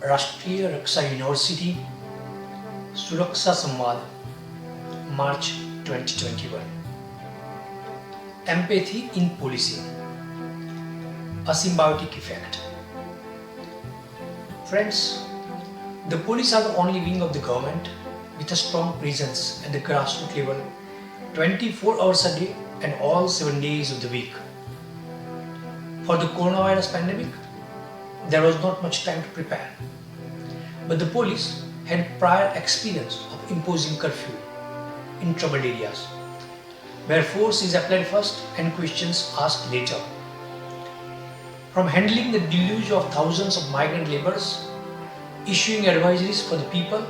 राष्ट्रीय रक्षा यूनिवर्सिटी सुरक्षा संवाद March 2021. Empathy in policing, a symbiotic effect. Friends, the police are the only wing of the government with a strong presence at the grassroots level 24 hours a day and all 7 days of the week. For the coronavirus pandemic, there was not much time to prepare. But the police had prior experience of imposing curfew in troubled areas, where force is applied first and questions asked later. From handling the deluge of thousands of migrant laborers, issuing advisories for the people,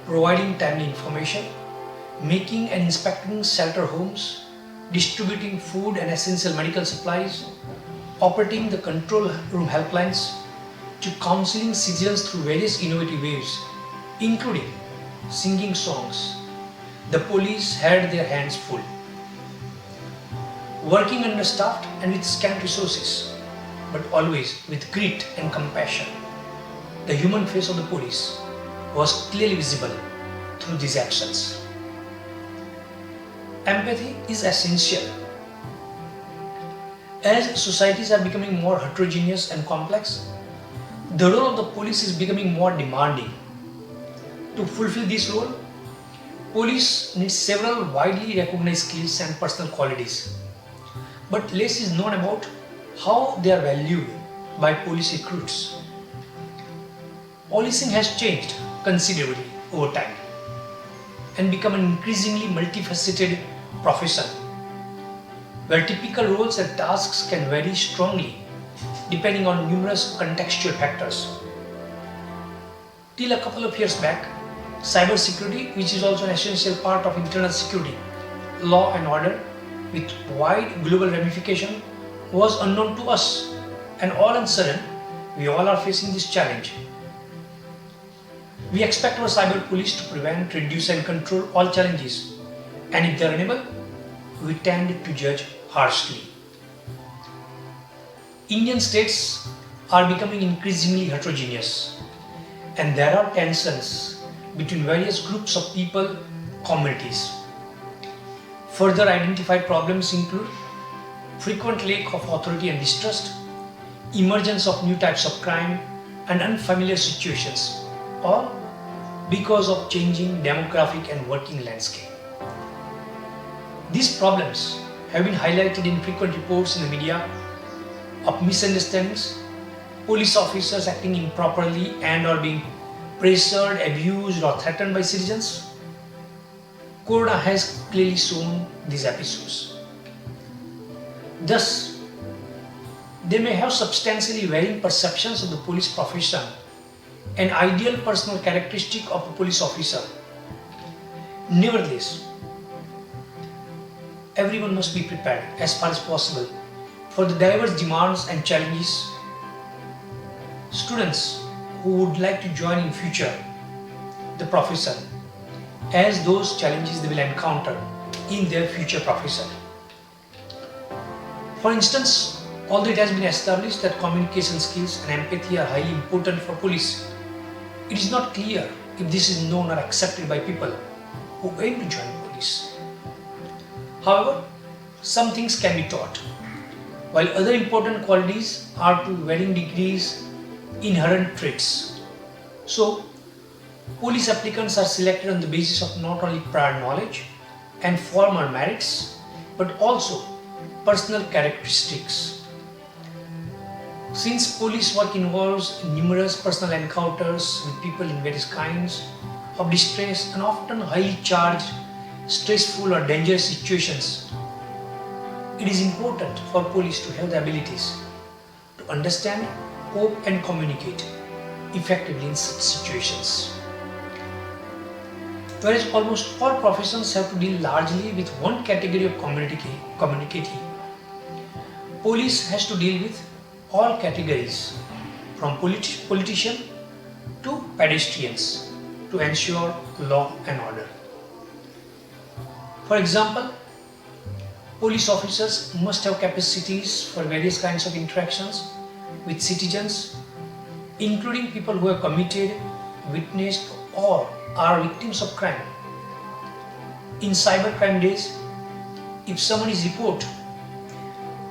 providing timely information, making and inspecting shelter homes, distributing food and essential medical supplies, operating the control room helplines, to counseling citizens through various innovative ways, including singing songs, the police had their hands full. Working understaffed and with scant resources, but always with grit and compassion, the human face of the police was clearly visible through these actions. Empathy is essential. As societies are becoming more heterogeneous and complex, the role of the police is becoming more demanding. To fulfill this role, police needs several widely recognized skills and personal qualities, but less is known about how they are valued by police recruits. Policing has changed considerably over time and become an increasingly multifaceted profession, where typical roles and tasks can vary strongly depending on numerous contextual factors. Till a couple of years back, cybersecurity, which is also an essential part of internal security, law and order, with wide global ramification, was unknown to us, and all of a sudden, we all are facing this challenge. We expect our cyber police to prevent, reduce, and control all challenges, and if they are unable, we tend to judge harshly. Indian states are becoming increasingly heterogeneous, and there are tensions between various groups of people, communities. Further identified problems include frequent lack of authority and distrust, emergence of new types of crime and unfamiliar situations, all because of changing demographic and working landscape. These problems have been highlighted in frequent reports in the media of misunderstandings, police officers acting improperly and or being pressured, abused or threatened by citizens. Corona has clearly shown these episodes. Thus, they may have substantially varying perceptions of the police profession, an ideal personal characteristic of a police officer. Nevertheless, everyone must be prepared as far as possible for the diverse demands and challenges. Students who would like to join in future the profession, as those challenges they will encounter in their future profession. For instance, although it has been established that communication skills and empathy are highly important for police, it is not clear if this is known or accepted by people who aim to join police. However, some things can be taught, while other important qualities are to varying degrees inherent traits. So, police applicants are selected on the basis of not only prior knowledge and former merits, but also personal characteristics. Since police work involves numerous personal encounters with people in various kinds of distress and often highly charged, stressful or dangerous situations, it is important for police to have the abilities to understand, cope and communicate effectively in such situations. Whereas almost all professions have to deal largely with one category of communicating, police has to deal with all categories, from politician to pedestrians, to ensure law and order. For example, police officers must have capacities for various kinds of interactions with citizens including people who have committed, witnessed, or are victims of crime. In cybercrime days, if someone is reported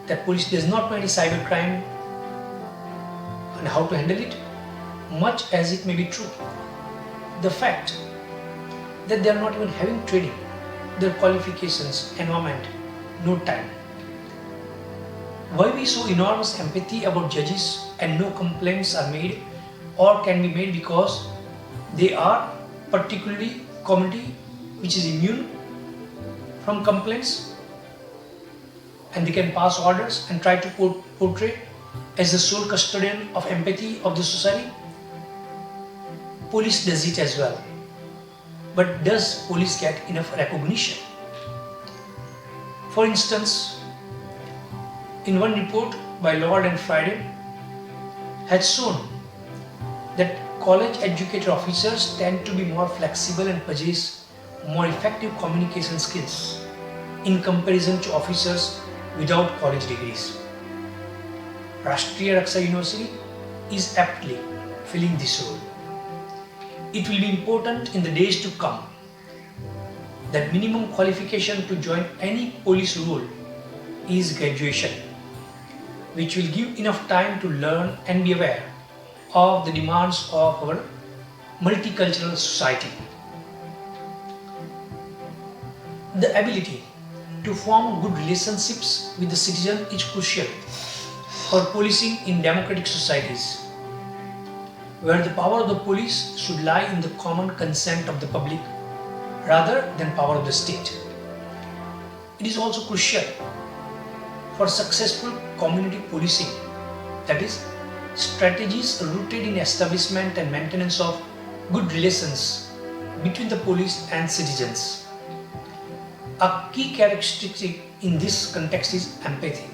that police does not know any cybercrime and how to handle it, much as it may be true, the fact that they are not even having training, their qualifications, environment, no time. Why we show enormous empathy about judges and no complaints are made or can be made because they are particularly community which is immune from complaints and they can pass orders and try to portray as the sole custodian of empathy of the society. Police does it as well. But does police get enough recognition? For instance, in one report by Lord and Friday had shown that college educated officers tend to be more flexible and possess more effective communication skills in comparison to officers without college degrees. Rashtriya Raksha University is aptly filling this role. It will be important in the days to come that minimum qualification to join any police role is graduation, which will give enough time to learn and be aware of the demands of our multicultural society. The ability to form good relationships with the citizen is crucial for policing in democratic societies, where the power of the police should lie in the common consent of the public rather than power of the state. It is also crucial for successful community policing, that is, strategies rooted in establishment and maintenance of good relations between the police and citizens. A key characteristic in this context is empathy,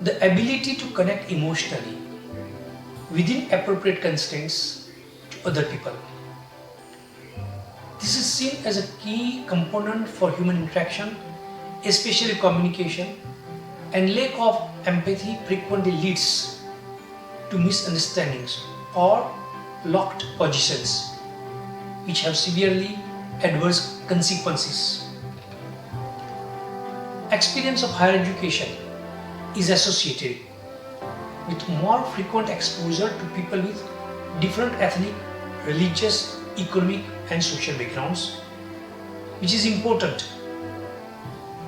the ability to connect emotionally within appropriate constraints to other people. This is seen as a key component for human interaction, especially communication, and lack of empathy frequently leads to misunderstandings or locked positions, which have severely adverse consequences. Experience of higher education is associated with more frequent exposure to people with different ethnic, religious, economic and social backgrounds, which is important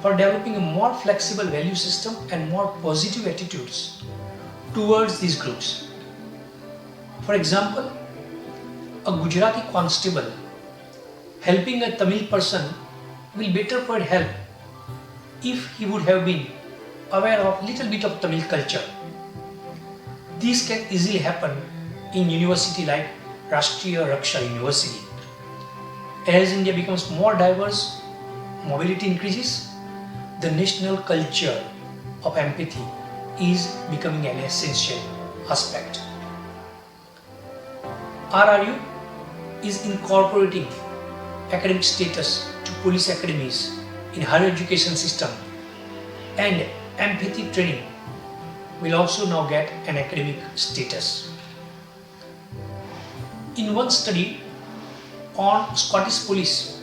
for developing a more flexible value system and more positive attitudes towards these groups. For example, a Gujarati constable helping a Tamil person will better provide help if he would have been aware of little bit of Tamil culture. This can easily happen in university like Rashtriya Raksha University. As India becomes more diverse, mobility increases, the national culture of empathy is becoming an essential aspect. RRU is incorporating academic status to police academies in higher education system, and empathy training will also now get an academic status. In one study on Scottish police,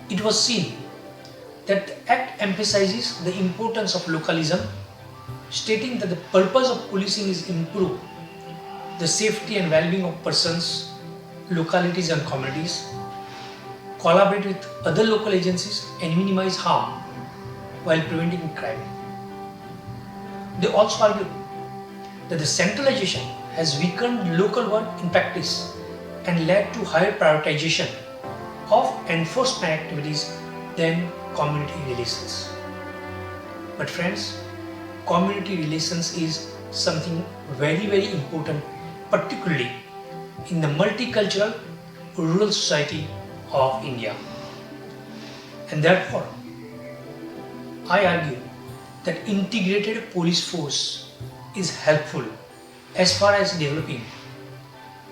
it was seen that the act emphasizes the importance of localism, stating that the purpose of policing is to improve the safety and well-being of persons, localities and communities, collaborate with other local agencies and minimize harm while preventing crime. They also argue that the centralization has weakened local work in practice and led to higher prioritization of enforcement activities than community relations. But friends, community relations is something very important, particularly in the multicultural rural society of India. And therefore, I argue that integrated police force is helpful as far as developing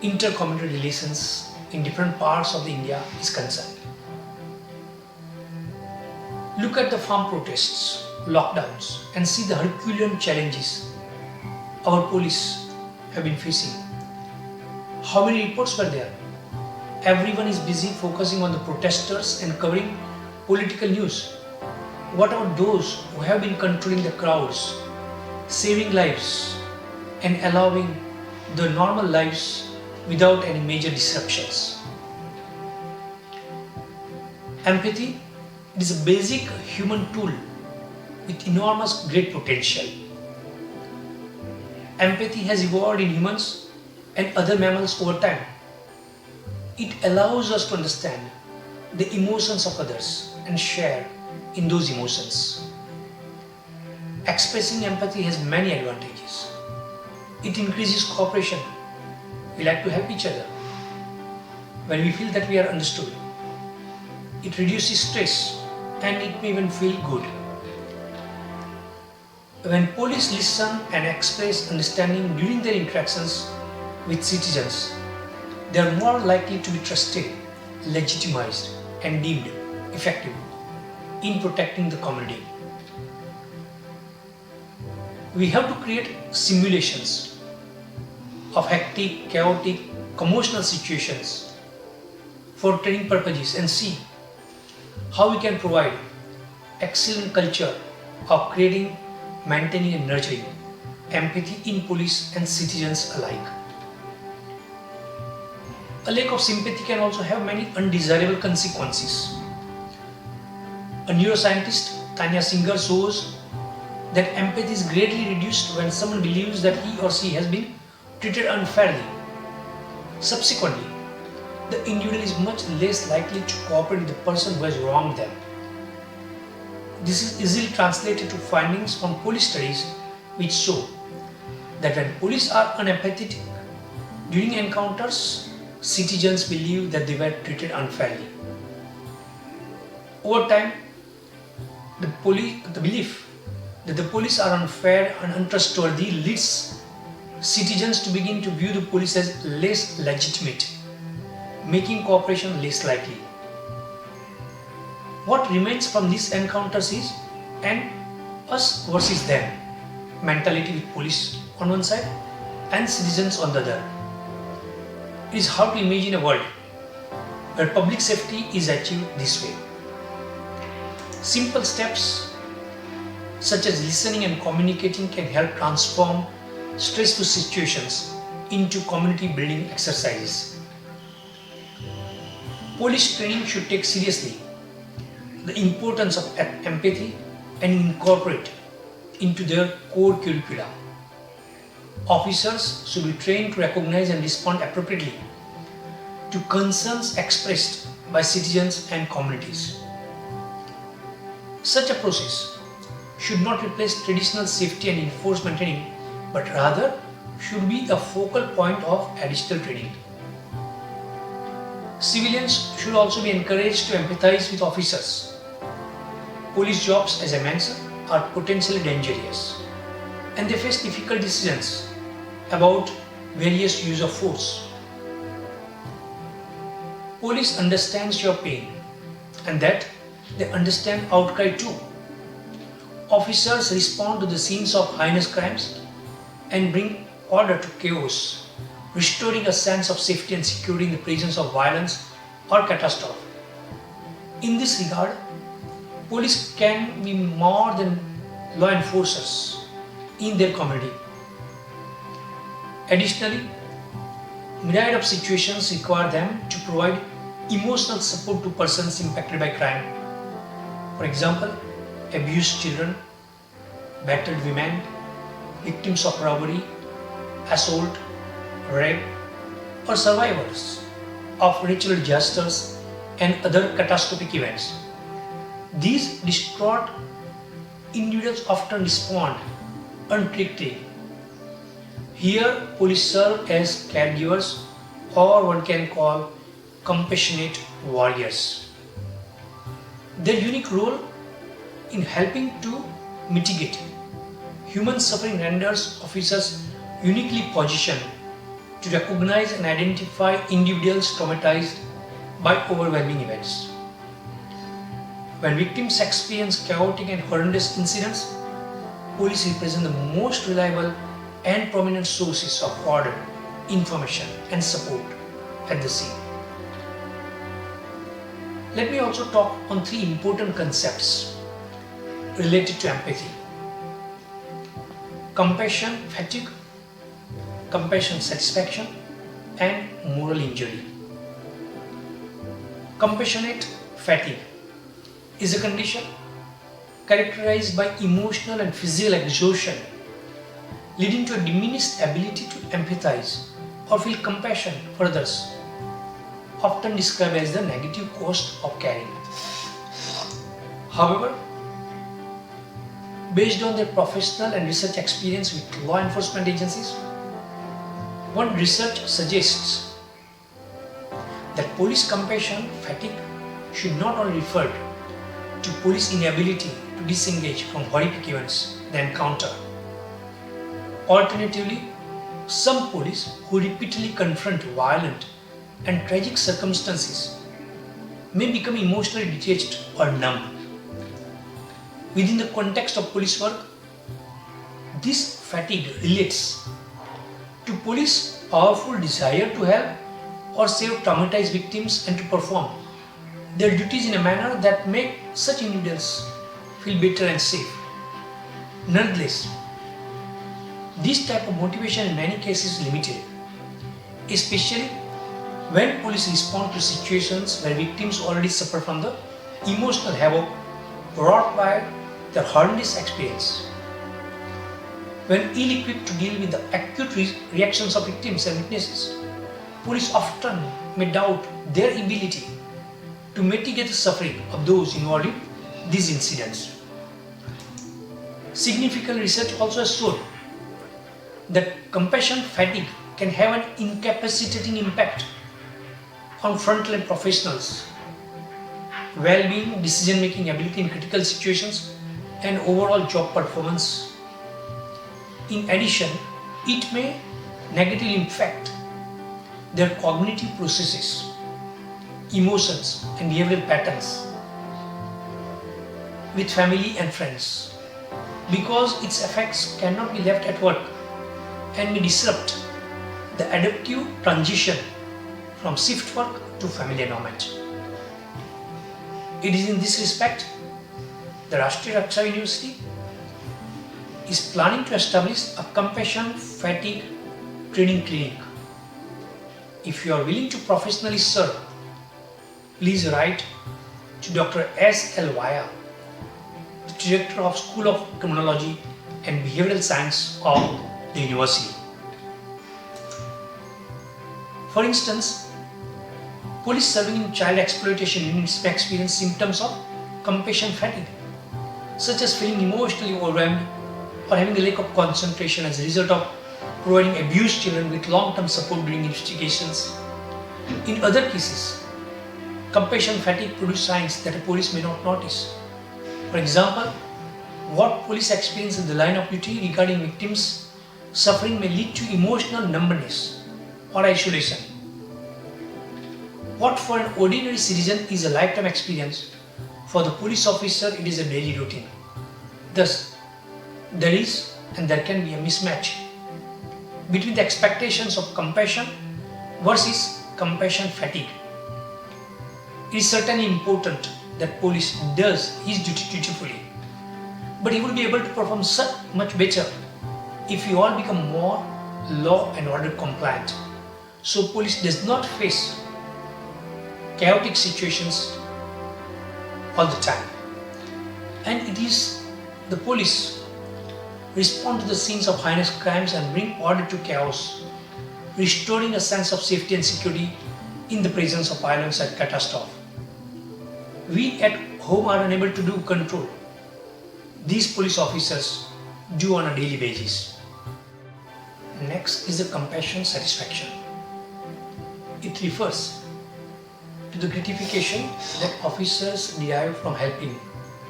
inter-community relations in different parts of India is concerned. Look at the farm protests, lockdowns, and see the Herculean challenges our police have been facing. How many reports were there? Everyone is busy focusing on the protesters and covering political news. What about those who have been controlling the crowds, saving lives, and allowing the normal lives without any major disruptions? Empathy is a basic human tool with enormous great potential. Empathy has evolved in humans and other mammals over time. It allows us to understand the emotions of others and share in those emotions. Expressing empathy has many advantages. It increases cooperation. We like to help each other when we feel that we are understood. It reduces stress and it may even feel good. When police listen and express understanding during their interactions with citizens, they are more likely to be trusted, legitimized, and deemed effective in protecting the community. We have to create simulations of hectic, chaotic, commotional situations for training purposes and see how we can provide excellent culture of creating, maintaining and nurturing empathy in police and citizens alike. A lack of sympathy can also have many undesirable consequences. A neuroscientist, Tanya Singer, shows that empathy is greatly reduced when someone believes that he or she has been treated unfairly. Subsequently, the individual is much less likely to cooperate with the person who has wronged them. This is easily translated to findings from police studies which show that when police are unempathetic during encounters, citizens believe that they were treated unfairly. Over time, the belief that the police are unfair and untrustworthy leads citizens to begin to view the police as less legitimate, making cooperation less likely. What remains from these encounters is an us versus them mentality with police on one side and citizens on the other. It is hard to imagine a world where public safety is achieved this way. Simple steps such as listening and communicating can help transform stressful situations into community building exercises. Police training should take seriously the importance of empathy and incorporate into their core curricula. Officers should be trained to recognize and respond appropriately to concerns expressed by citizens and communities. Such a process should not replace traditional safety and enforcement training, but rather should be a focal point of additional training. Civilians should also be encouraged to empathize with officers. Police jobs, as I mentioned, are potentially dangerous and they face difficult decisions about various use of force. Police understands your pain and that they understand outcry too. Officers respond to the scenes of heinous crimes and bring order to chaos, restoring a sense of safety and security in the presence of violence or catastrophe. In this regard, police can be more than law enforcers in their community. Additionally, myriad of situations require them to provide emotional support to persons impacted by crime. For example, abused children, battered women, victims of robbery, assault, rape, or survivors of natural disasters and other catastrophic events. These distraught individuals often respond untreated. Here, police serve as caregivers, or one can call compassionate warriors. Their unique role in helping to mitigate human suffering renders officers uniquely positioned to recognize and identify individuals traumatized by overwhelming events. When victims experience chaotic and horrendous incidents, police represent the most reliable and prominent sources of order, information and support at the scene. Let me also talk on three important concepts related to empathy: compassion fatigue, compassion satisfaction, and moral injury. Compassionate fatigue is a condition characterized by emotional and physical exhaustion, leading to a diminished ability to empathize or feel compassion for others, often described as the negative cost of caring. However, based on their professional and research experience with law enforcement agencies, one research suggests that police compassion fatigue should not only refer to police inability to disengage from horrific events they encounter. Alternatively, some police who repeatedly confront violent and tragic circumstances may become emotionally detached or numb. Within the context of police work, this fatigue relates to police powerful desire to help or save traumatized victims and to perform their duties in a manner that make such individuals feel better and safe. Nonetheless, this type of motivation in many cases is limited, especially when police respond to situations where victims already suffer from the emotional havoc brought by their horrendous experience. When ill-equipped to deal with the acute reactions of victims and witnesses, police often may doubt their ability to mitigate the suffering of those involved in these incidents. Significant research also has shown that compassion fatigue can have an incapacitating impact on frontline professionals' well-being, decision-making ability in critical situations, and overall job performance. In addition, it may negatively impact their cognitive processes, emotions, and behavioral patterns with family and friends, because its effects cannot be left at work and may disrupt the adaptive transition from shift work to family environment. It is in this respect the Rashtriya Raksha University is planning to establish a compassion fatigue training clinic. If you are willing to professionally serve, please write to Dr. S.L. Vaya, the Director of School of Criminology and Behavioral Science of the University. For instance, police serving in child exploitation units may experience symptoms of compassion fatigue, such as feeling emotionally overwhelmed or having a lack of concentration as a result of providing abused children with long-term support during investigations. In other cases, compassion fatigue produces signs that a police may not notice. For example, what police experience in the line of duty regarding victims suffering may lead to emotional numbness or isolation. What for an ordinary citizen is a lifetime experience, for the police officer it is a daily routine. Thus, there is and there can be a mismatch between the expectations of compassion versus compassion fatigue. It is certainly important that police does his duty dutifully, but he will be able to perform much better if we all become more law and order compliant, so police does not face chaotic situations all the time. And it is the police respond to the scenes of heinous crimes and bring order to chaos, restoring a sense of safety and security in the presence of violence and catastrophe. We at home are unable to do control. These police officers do on a daily basis. Next is the compassion satisfaction. It refers to the gratification that officers derive from helping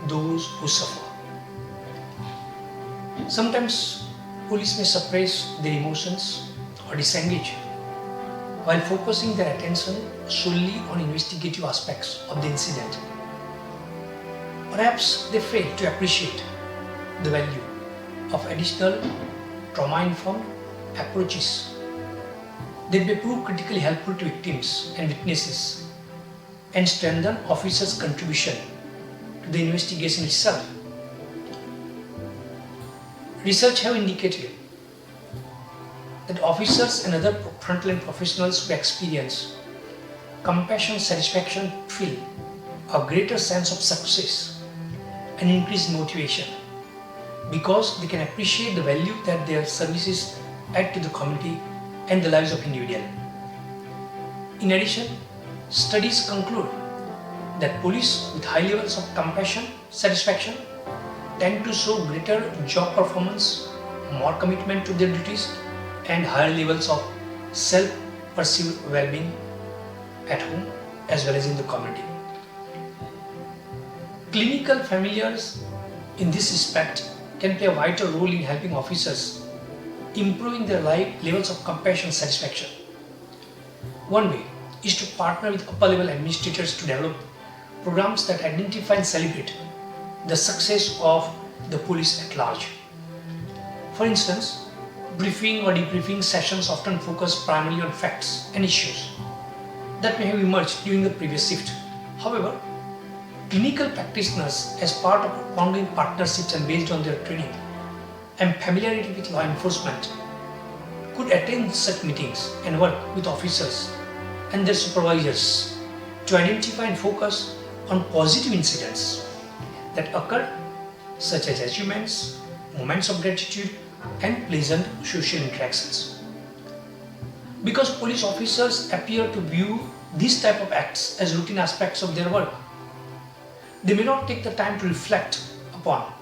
those who suffer. Sometimes police may suppress their emotions or disengage while focusing their attention solely on investigative aspects of the incident. Perhaps they fail to appreciate the value of additional trauma-informed approaches that may prove critically helpful to victims and witnesses and strengthen officers' contribution to the investigation itself. Research have indicated that officers and other frontline professionals who experience compassion, satisfaction feel a greater sense of success and increased motivation because they can appreciate the value that their services add to the community and the lives of individuals. In addition, studies conclude that police with high levels of compassion, satisfaction tend to show greater job performance, more commitment to their duties, and higher levels of self-perceived well-being at home as well as in the community. Clinical familiars in this respect can play a vital role in helping officers improving their levels of compassion and satisfaction. One way is to partner with upper level administrators to develop programs that identify and celebrate the success of the police at large. For instance, briefing or debriefing sessions often focus primarily on facts and issues that may have emerged during the previous shift. However, clinical practitioners, as part of ongoing partnerships and based on their training and familiarity with law enforcement, could attend such meetings and work with officers and their supervisors to identify and focus on positive incidents that occur, such as achievements, moments of gratitude, and pleasant social interactions. Because police officers appear to view these type of acts as routine aspects of their work, they may not take the time to reflect upon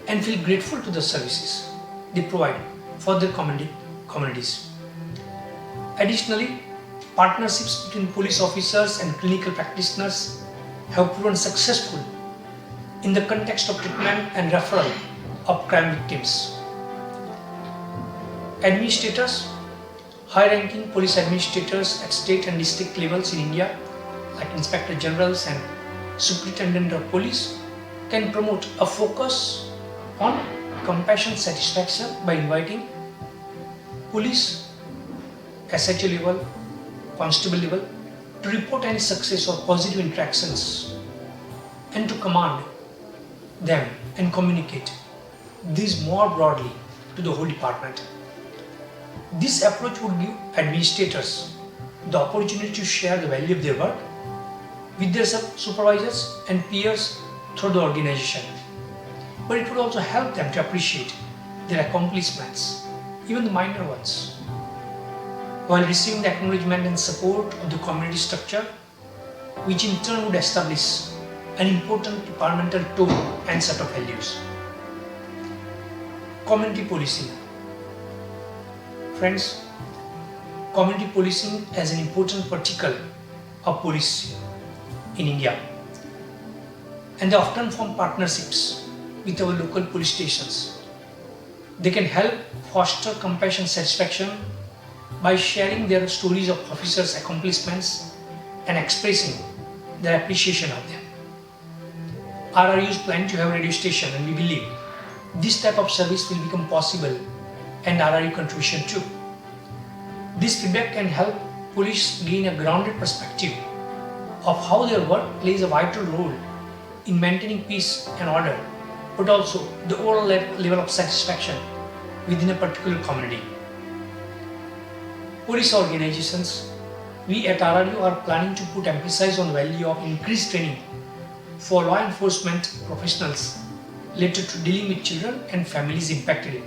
and feel grateful to the services they provide for their communities. Additionally, partnerships between police officers and clinical practitioners have proven successful in the context of treatment and referral of crime victims. Administrators, high-ranking police administrators at state and district levels in India, like Inspector Generals and Superintendent of Police, can promote a focus on compassion satisfaction by inviting police, SHO level, constable level to report any success or positive interactions and to command them and communicate these more broadly to the whole department. This approach would give administrators the opportunity to share the value of their work with their supervisors and peers through the organization. But it would also help them to appreciate their accomplishments, even the minor ones, while receiving the acknowledgement and support of the community structure, which in turn would establish an important departmental tone and set of values. Community policing. Friends, community policing is an important particle of police in India, and they often form partnerships with our local police stations. They can help foster compassion and satisfaction by sharing their stories of officers' accomplishments and expressing their appreciation of them. RRUs plan to have a radio station, and we believe this type of service will become possible and RRU contribution too. This feedback can help police gain a grounded perspective of how their work plays a vital role in maintaining peace and order, but also the overall level of satisfaction within a particular community. Police organizations, we at RRU are planning to put emphasis on the value of increased training for law enforcement professionals related to dealing with children and families impacted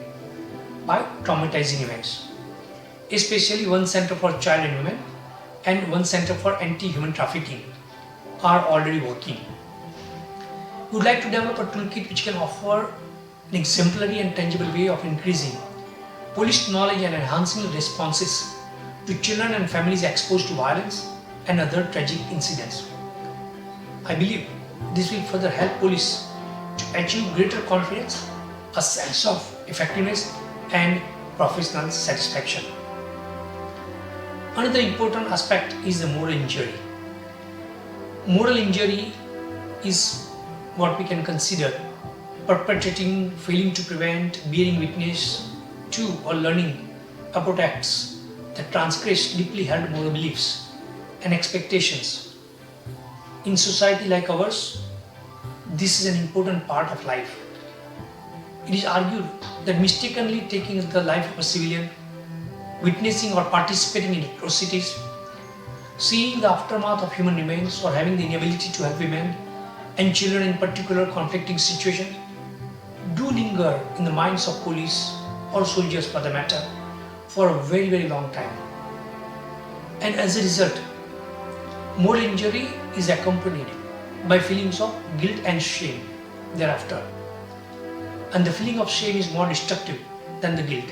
by traumatizing events. Especially one center for child and women and one center for anti-human trafficking are already working. We would like to develop a toolkit which can offer an exemplary and tangible way of increasing police knowledge and enhancing responses to children and families exposed to violence and other tragic incidents. I believe this will further help police to achieve greater confidence, a sense of effectiveness, and professional satisfaction. Another important aspect is the moral injury. Moral injury is what we can consider perpetrating, failing to prevent, bearing witness to or learning about acts that transgress deeply held moral beliefs and expectations. In society like ours, this is an important part of life. It is argued that mistakenly taking the life of a civilian, witnessing or participating in atrocities, seeing the aftermath of human remains, or having the inability to help women and children in particular conflicting situations do linger in the minds of police or soldiers for the matter for a very, very long time. And as a result, moral injury is accompanied by feelings of guilt and shame thereafter. And the feeling of shame is more destructive than the guilt,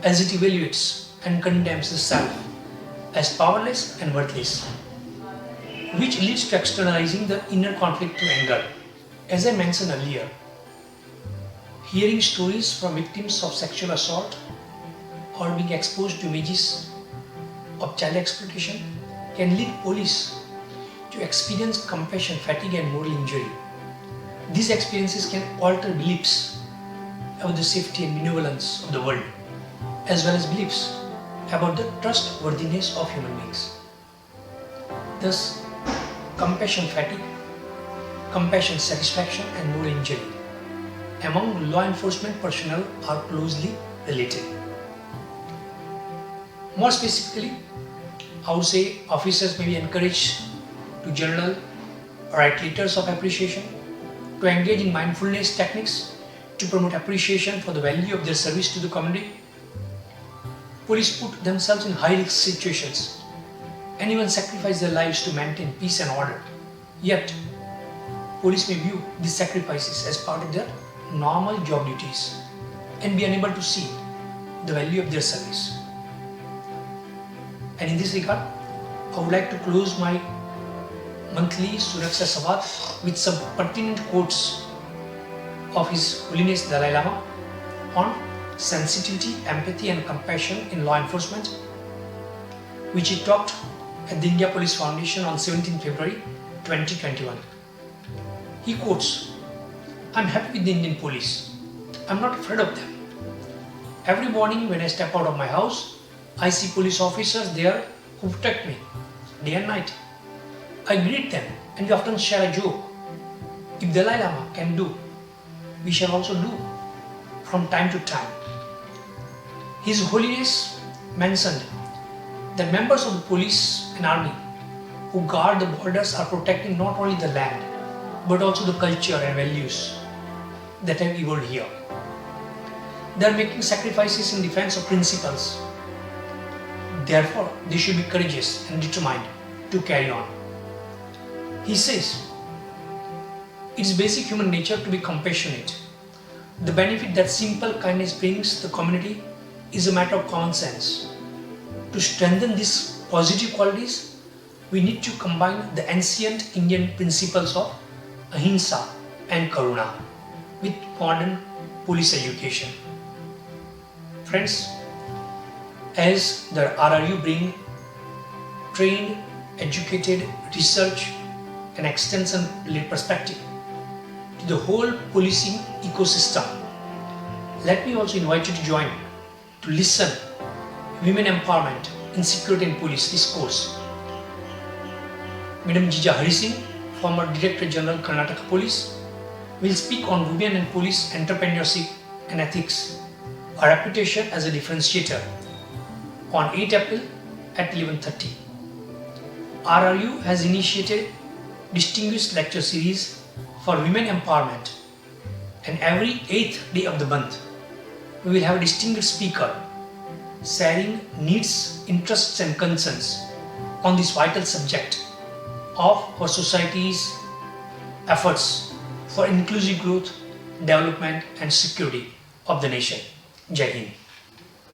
as it evaluates and condemns the self as powerless and worthless, which leads to externalizing the inner conflict to anger. As I mentioned earlier, hearing stories from victims of sexual assault or being exposed to images of child exploitation can lead police to experience compassion, fatigue, and moral injury. These experiences can alter beliefs about the safety and benevolence of the world, as well as beliefs about the trustworthiness of human beings. Thus, compassion fatigue, compassion satisfaction, and moral injury among law enforcement personnel are closely related. More specifically, I would say officers may be encouraged to journal or write letters of appreciation, to engage in mindfulness techniques, to promote appreciation for the value of their service to the community. Police put themselves in high-risk situations and even sacrifice their lives to maintain peace and order. Yet, police may view these sacrifices as part of their normal job duties and be unable to see the value of their service. And in this regard, I would like to close my monthly Suraksha Samvad with some pertinent quotes of His Holiness Dalai Lama on sensitivity, empathy, and compassion in law enforcement, which he talked at the India Police Foundation on 17 February 2021. He quotes, "I'm happy with the Indian police. I'm not afraid of them. Every morning when I step out of my house, I see police officers there who protect me day and night. I greet them and we often share a joke. If Dalai Lama can do, we shall also do from time to time." His Holiness mentioned that members of the police and army who guard the borders are protecting not only the land but also the culture and values that have evolved here. They are making sacrifices in defense of principles. Therefore, they should be courageous and determined to carry on. He says, "It's basic human nature to be compassionate. The benefit that simple kindness brings the community is a matter of common sense. To strengthen these positive qualities, we need to combine the ancient Indian principles of ahimsa and karuna with modern police education." Friends, as the RRU bring trained, educated research and extension-led perspective to the whole policing ecosystem, let me also invite you to join to listen Women Empowerment in Security and Police discourse. Madam Jija Hari Singh, former Director General Karnataka Police, will speak on women and police entrepreneurship and ethics, a reputation as a differentiator, on 8 April at 11:30. RRU has initiated distinguished lecture series for women empowerment, and every 8th day of the month we will have a distinguished speaker sharing needs, interests and concerns on this vital subject of our society's efforts for inclusive growth, development and security of the nation. Jai Hind.